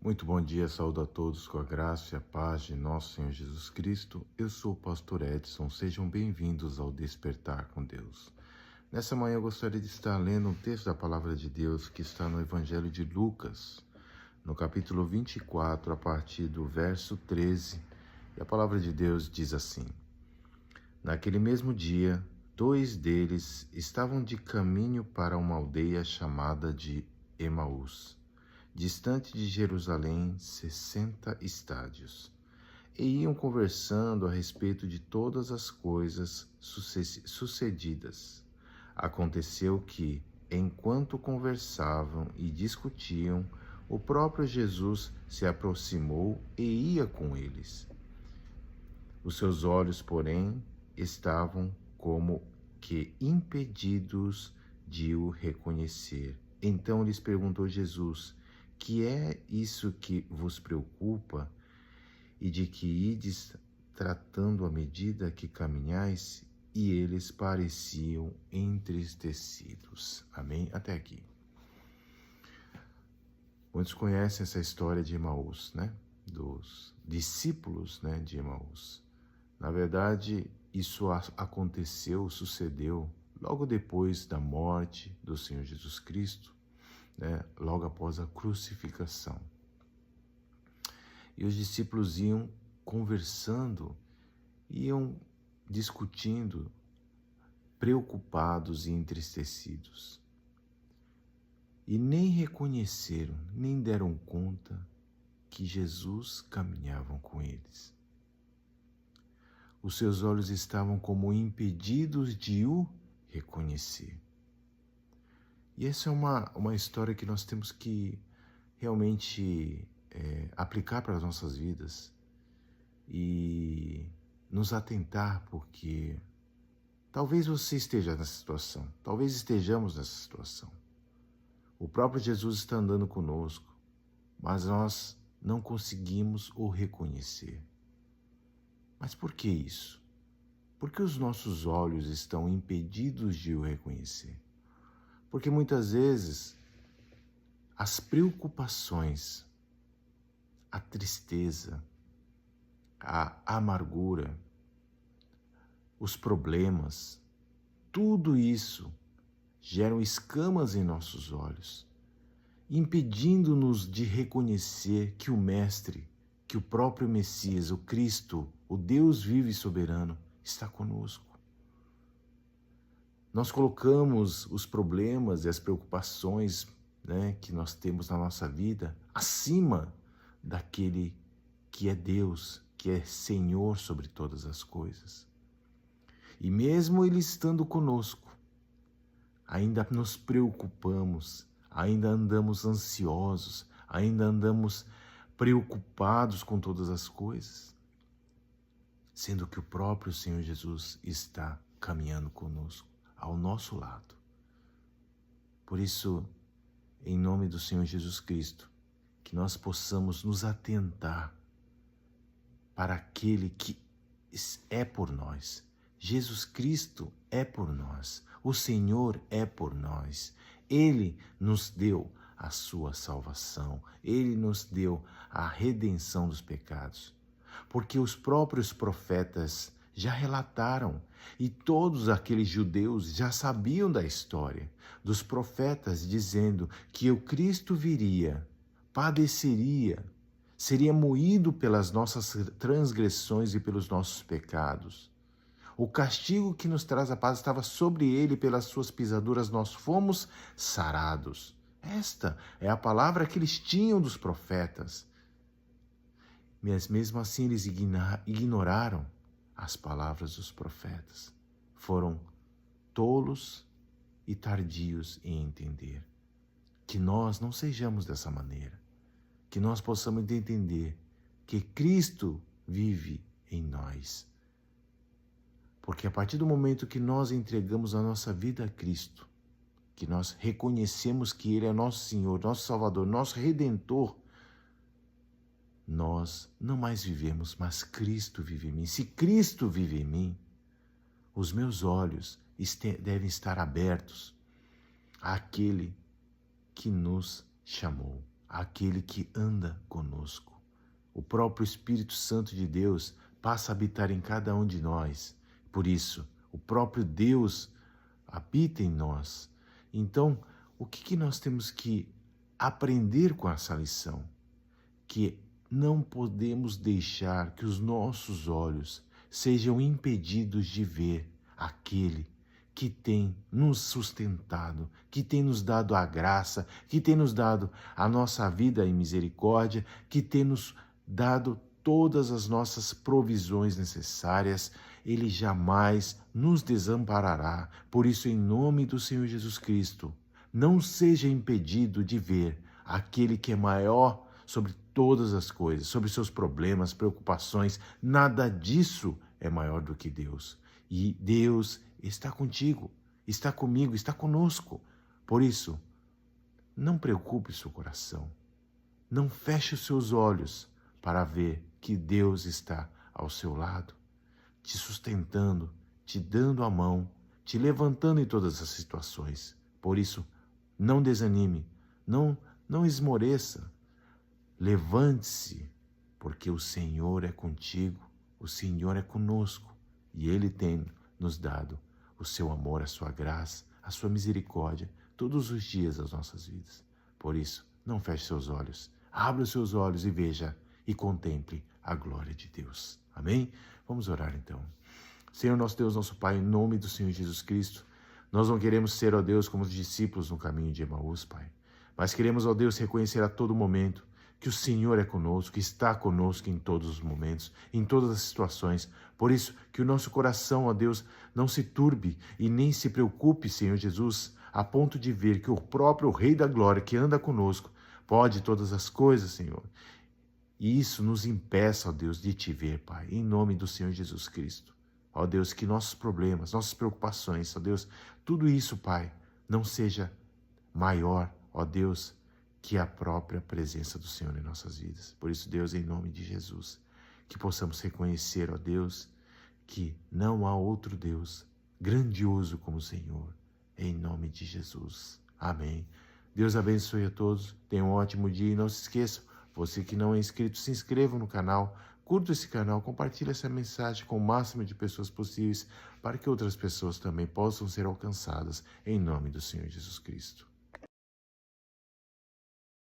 Muito bom dia, saúdo a todos com a graça e a paz de nosso Senhor Jesus Cristo. Eu sou o pastor Edson, sejam bem-vindos ao Despertar com Deus. Nessa manhã eu gostaria de estar lendo um texto da Palavra de Deus que está no Evangelho de Lucas, no capítulo 24, a partir do verso 13. E a Palavra de Deus diz assim: Naquele mesmo dia, 2 deles estavam de caminho para uma aldeia chamada de Emaús, distante de Jerusalém 60 estádios, e iam conversando a respeito de todas as coisas sucedidas. Aconteceu que, enquanto conversavam e discutiam, o próprio Jesus se aproximou e ia com eles. Os seus olhos, porém, estavam como que impedidos de o reconhecer. Então lhes perguntou Jesus: Que é isso que vos preocupa e de que ides tratando à medida que caminhais? E eles pareciam entristecidos. Amém? Até aqui. Muitos conhecem essa história de Emaús, né? Dos discípulos, né, de Emaús. Na verdade, isso sucedeu logo depois da morte do Senhor Jesus Cristo, né? Logo após a crucificação. E os discípulos iam conversando, iam discutindo, preocupados e entristecidos. E nem reconheceram, nem deram conta que Jesus caminhava com eles. Os seus olhos estavam como impedidos de o reconhecer. E essa é uma história que nós temos que realmente aplicar para as nossas vidas e nos atentar, porque talvez você esteja nessa situação, talvez estejamos nessa situação. O próprio Jesus está andando conosco, mas nós não conseguimos o reconhecer. Mas por que isso? Porque os nossos olhos estão impedidos de o reconhecer. Porque muitas vezes as preocupações, a tristeza, a amargura, os problemas, tudo isso geram escamas em nossos olhos, impedindo-nos de reconhecer que o Mestre, que o próprio Messias, o Cristo, o Deus vivo e soberano, está conosco. Nós colocamos os problemas e as preocupações, né, que nós temos na nossa vida acima daquele que é Deus, que é Senhor sobre todas as coisas. E mesmo Ele estando conosco, ainda nos preocupamos, ainda andamos ansiosos, ainda andamos preocupados com todas as coisas, sendo que o próprio Senhor Jesus está caminhando conosco, ao nosso lado. Por isso, em nome do Senhor Jesus Cristo, que nós possamos nos atentar para aquele que é por nós. Jesus Cristo é por nós. O Senhor é por nós. Ele nos deu a sua salvação. Ele nos deu a redenção dos pecados. Porque os próprios profetas já relataram e todos aqueles judeus já sabiam da história dos profetas dizendo que o Cristo viria, padeceria, seria moído pelas nossas transgressões e pelos nossos pecados. O castigo que nos traz a paz estava sobre ele, pelas suas pisaduras nós fomos sarados. Esta é a palavra que eles tinham dos profetas. Mas mesmo assim eles ignoraram as palavras dos profetas. Foram tolos e tardios em entender. Que nós não sejamos dessa maneira. Que nós possamos entender que Cristo vive em nós. Porque a partir do momento que nós entregamos a nossa vida a Cristo, que nós reconhecemos que Ele é nosso Senhor, nosso Salvador, nosso Redentor, nós não mais vivemos, mas Cristo vive em mim. Se Cristo vive em mim, os meus olhos devem estar abertos àquele que nos chamou, àquele que anda conosco. O próprio Espírito Santo de Deus passa a habitar em cada um de nós. Por isso, o próprio Deus habita em nós. Então, o que nós temos que aprender com essa lição? Que não podemos deixar que os nossos olhos sejam impedidos de ver aquele que tem nos sustentado, que tem nos dado a graça, que tem nos dado a nossa vida em misericórdia, que tem nos dado todas as nossas provisões necessárias. Ele jamais nos desamparará. Por isso, em nome do Senhor Jesus Cristo, não seja impedido de ver aquele que é maior sobre todas as coisas, sobre seus problemas, preocupações. Nada disso é maior do que Deus. E Deus está contigo, está comigo, está conosco. Por isso, não preocupe seu coração. Não feche os seus olhos para ver que Deus está ao seu lado, te sustentando, te dando a mão, te levantando em todas as situações. Por isso, não desanime, não esmoreça. Levante-se, porque o Senhor é contigo, o Senhor é conosco e Ele tem nos dado o seu amor, a sua graça, a sua misericórdia todos os dias das nossas vidas. Por isso, não feche seus olhos, abra os seus olhos e veja e contemple a glória de Deus. Amém? Vamos orar então. Senhor nosso Deus, nosso Pai, em nome do Senhor Jesus Cristo, nós não queremos ser, ó Deus, como os discípulos no caminho de Emaús, Pai, mas queremos, ó Deus, reconhecer a todo momento que o Senhor é conosco, que está conosco em todos os momentos, em todas as situações. Por isso, que o nosso coração, ó Deus, não se turbe e nem se preocupe, Senhor Jesus, a ponto de ver que o próprio Rei da Glória, que anda conosco, pode todas as coisas, Senhor. E isso nos impeça, ó Deus, de te ver, Pai, em nome do Senhor Jesus Cristo. Ó Deus, que nossos problemas, nossas preocupações, ó Deus, tudo isso, Pai, não seja maior, ó Deus, que a própria presença do Senhor em nossas vidas. Por isso, Deus, em nome de Jesus, que possamos reconhecer, ó Deus, que não há outro Deus grandioso como o Senhor, em nome de Jesus. Amém. Deus abençoe a todos, tenham um ótimo dia e não se esqueçam, você que não é inscrito, se inscreva no canal, curta esse canal, compartilhe essa mensagem com o máximo de pessoas possíveis para que outras pessoas também possam ser alcançadas em nome do Senhor Jesus Cristo.